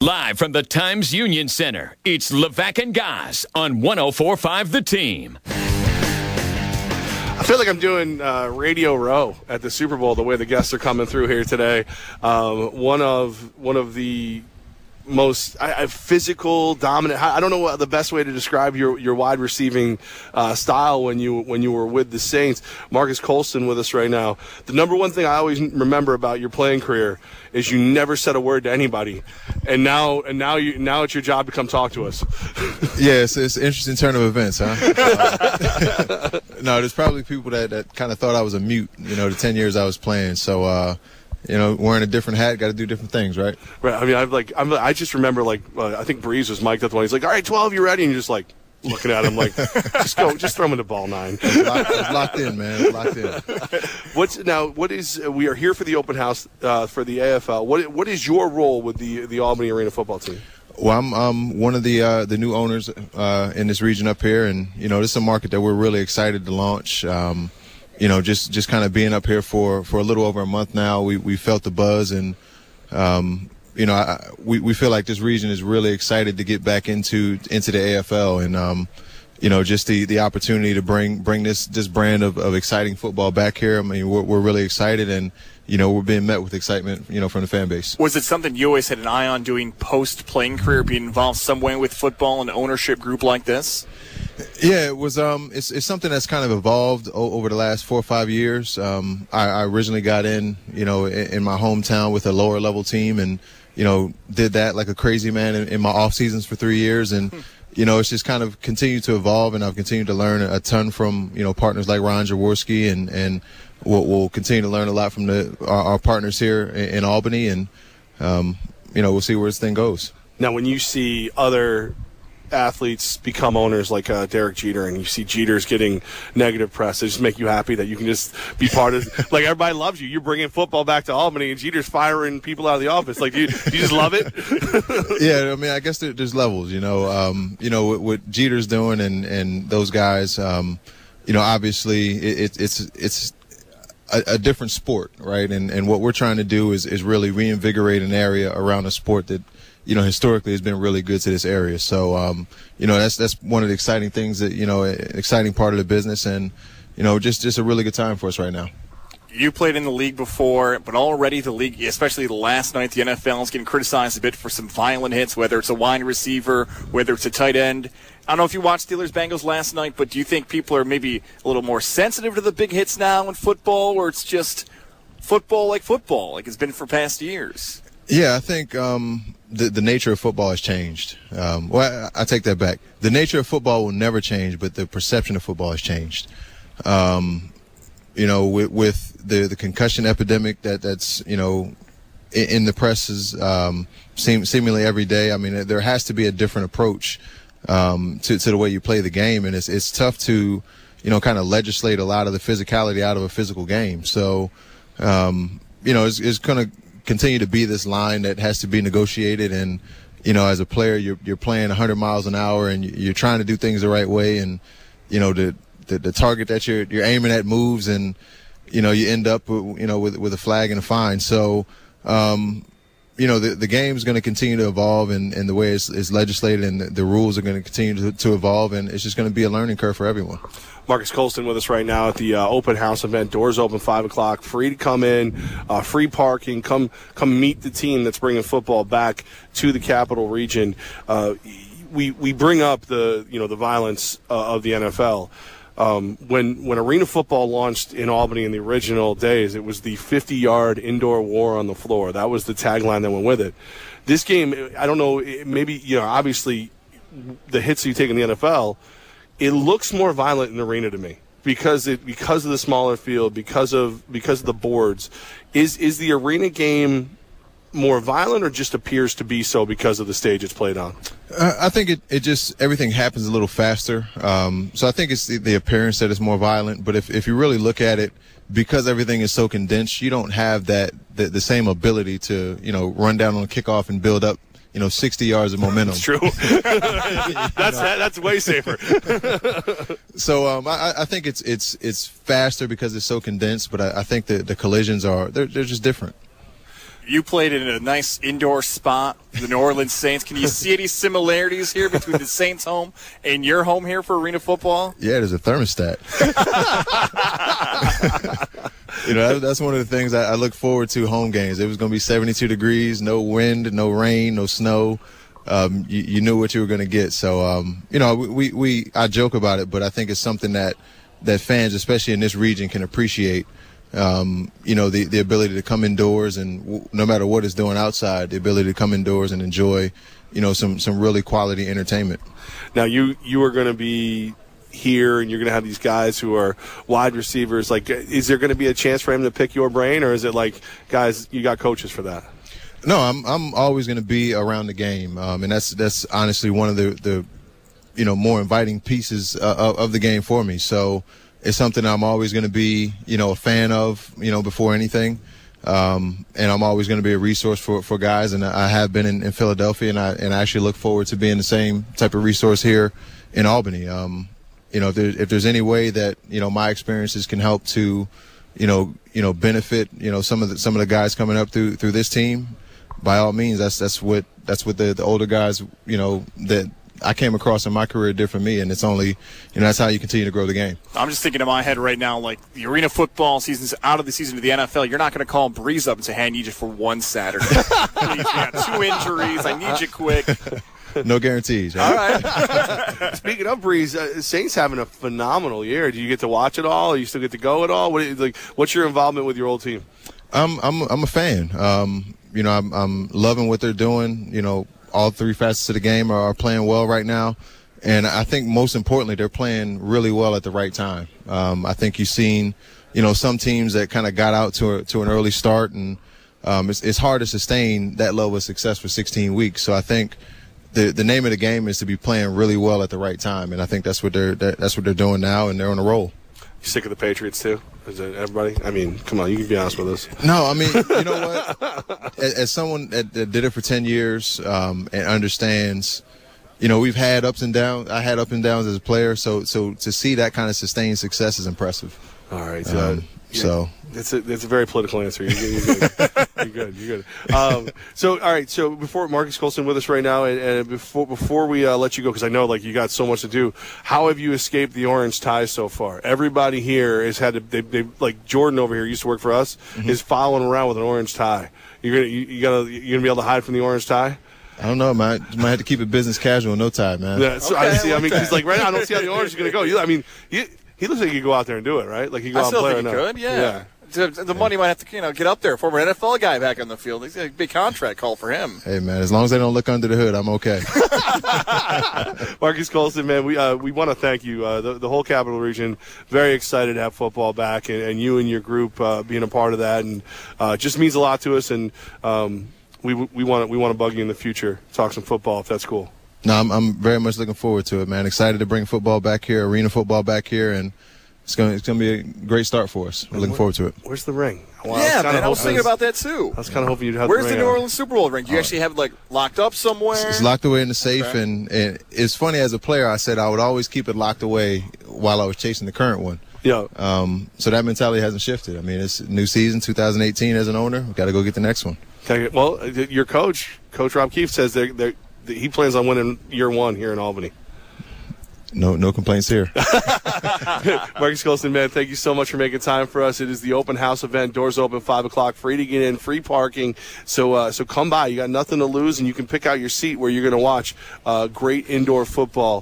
Live from the Times Union Center, it's Levack Goz on 104.5 The Team. I feel like I'm doing Radio Row at the Super Bowl, the way the guests are coming through here today. One of the most physical, dominant. I don't know what the best way to describe your wide receiving style when you were with the Saints. Marques Colston with us right now. The number one thing I always remember about your playing career is you never said a word to anybody, and now it's your job to come talk to us. Yeah, it's an interesting turn of events, huh? No, there's probably people that kind of thought I was a mute, the 10 years I was playing. So, wearing a different hat, got to do different things, right? Right. I mean, I just remember, I think Breeze was mic'd up the one. He's like, all right, 12, you ready? And you're just like looking at him like, just throw him in the ball 9. It's locked in, man. It's locked in. We are here for the open house for the AFL. What is your role with the Albany Arena football team? Well, I'm one of the new owners in this region up here, and this is a market that we're really excited to launch. Just kind of being up here for a little over a month now, we felt the buzz, and we feel like this region is really excited to get back into the AFL, and just the opportunity to bring this brand of exciting football back here. I mean, we're really excited, and we're being met with excitement, from the fan base. Was it something you always had an eye on doing post-playing career, being involved some way with football and ownership group like this? Yeah, it was. It's something that's kind of evolved over the last 4 or 5 years. I originally got in my hometown with a lower level team, and did that like a crazy man in my off seasons for 3 years, and it's just kind of continued to evolve, and I've continued to learn a ton from partners like Ron Jaworski, and we'll continue to learn a lot from our partners here in Albany, and we'll see where this thing goes. Now, when you see other athletes become owners like Derek Jeter, and you see Jeter's getting negative press, does it just make you happy that you can just be part of like everybody loves you? You're bringing football back to Albany, and Jeter's firing people out of the office. Like, do you just love it? Yeah, I mean, I guess there's levels. What Jeter's doing and those guys. Obviously it's a different sport, right? And what we're trying to do is really reinvigorate an area around a sport that historically has been really good to this area. So, that's one of the exciting things that, exciting part of the business, and, just a really good time for us right now. You played in the league before, but already the league, especially last night, the NFL is getting criticized a bit for some violent hits, whether it's a wide receiver, whether it's a tight end. I don't know if you watched Steelers-Bengals last night, but do you think people are maybe a little more sensitive to the big hits now in football, or it's just football, like it's been for past years? Yeah, I think the nature of football has changed. Well, I take that back. The nature of football will never change, but the perception of football has changed. With the concussion epidemic that's in the presses seemingly every day. I mean, there has to be a different approach to the way you play the game, and it's tough to kind of legislate a lot of the physicality out of a physical game. So it's going to continue to be this line that has to be negotiated, and as a player you're playing 100 miles an hour, and you're trying to do things the right way, and the target that you're aiming at moves, and you end up with a flag and a fine. So the game is going to continue to evolve, and the way it's legislated, and the rules are going to continue to evolve, and it's just going to be a learning curve for everyone. Marques Colston with us right now at the open house event. Doors open 5 o'clock. Free to come in, free parking. Come meet the team that's bringing football back to the Capital Region. We bring up the violence of the NFL. When arena football launched in Albany in the original days, it was the 50-yard indoor war on the floor. That was the tagline that went with it. This game, I don't know, maybe obviously the hits you take in the NFL. It looks more violent in the arena to me because of the smaller field, because of the boards. Is the arena game more violent, or just appears to be so because of the stage it's played on? I think it just everything happens a little faster. So I think it's the appearance that it's more violent. But if you really look at it, because everything is so condensed, you don't have the same ability to run down on a kickoff and build up 60 yards of momentum. That's true. That's way safer. So I think it's faster because it's so condensed, but I think the collisions they're just different. You played in a nice indoor spot, the New Orleans Saints. Can you see any similarities here between the Saints' home and your home here for arena football? Yeah, there's a thermostat. That's one of the things I look forward to home games. It was going to be 72 degrees, no wind, no rain, no snow. You knew what you were going to get. So, I joke about it, but I think it's something that fans, especially in this region, can appreciate. The ability to come indoors and no matter what it's doing outside, the ability to come indoors and enjoy, some really quality entertainment. Now you are going to be here and you're going to have these guys who are wide receivers. Like, is there going to be a chance for him to pick your brain, or is it like, guys, you got coaches for that? No, I'm always going to be around the game. And that's honestly one of the more inviting pieces of the game for me. So, it's something I'm always going to be, a fan of, before anything. And I'm always going to be a resource for guys. And I have been in Philadelphia, and I actually look forward to being the same type of resource here in Albany. If there's any way that, my experiences can help to, benefit, some of the guys coming up through this team, by all means, that's what the older guys, that I came across in my career did for me, and it's only, that's how you continue to grow the game. I'm just thinking in my head right now, like the arena football season's out of the season of the NFL. You're not going to call Breeze up and say, hey, I need you for one Saturday. Please, you got 2 injuries. I need you quick. No guarantees. Right? All right. Speaking of Breeze, Saints having a phenomenal year. Do you get to watch it all? Or you still get to go at all? What's your involvement with your old team? I'm a fan. I'm loving what they're doing. All 3 facets of the game are playing well right now. And I think most importantly, they're playing really well at the right time. I think you've seen, some teams that kind of got out to an early start, and it's hard to sustain that level of success for 16 weeks. So I think the name of the game is to be playing really well at the right time. And I think that's what they're doing now, and they're on a roll. You sick of the Patriots too? Is it everybody? I mean, come on, you can be honest with us. No, I mean, you know what? As someone that did it for 10 years and understands, we've had ups and downs. I had ups and downs as a player, so to see that kind of sustained success is impressive. All right, so it's a very political answer. You're good. So all right. So before Marques Colston with us right now, and before we let you go, because I know you got so much to do. How have you escaped the orange ties so far? Everybody here has had to. They like Jordan over here used to work for us. Mm-hmm. Is following around with an orange tie. You're gonna be able to hide from the orange tie. I don't know, man. You might have to keep it business casual, no tie, man. Yeah, so okay, I see. I mean, because right now I don't see how the orange is gonna go. He looks like he could go out there and do it, right? Like he could go out and play. I still think he could, yeah. The money might have to, get up there. Former NFL guy back on the field. It's a big contract call for him. Hey, man, as long as they don't look under the hood, I'm okay. Marques Colston, man, we want to thank you. The whole Capital Region, very excited to have football back, and you and your group being a part of that, and just means a lot to us. And we want to bug you in the future, talk some football if that's cool. No, I'm very much looking forward to it, man. Excited to bring football back here, arena football back here, and it's gonna be a great start for us. We're looking forward to it. Where's the ring? Well, I was thinking about that too. I was kind of hoping you'd have. Where's the ring New Orleans Super Bowl ring? Do you actually have it locked up somewhere? It's locked away in the safe, and it's funny. As a player, I said I would always keep it locked away while I was chasing the current one. Yeah. So that mentality hasn't shifted. I mean, it's a new season, 2018. As an owner, we've got to go get the next one. Okay. Well, your coach Rob Keefe, says he plans on winning year 1 here in Albany. No complaints here. Marques Colston, man, thank you so much for making time for us. It is the open house event. Doors open 5 o'clock. Free to get in, free parking. So come by. You got nothing to lose, and you can pick out your seat where you're going to watch great indoor football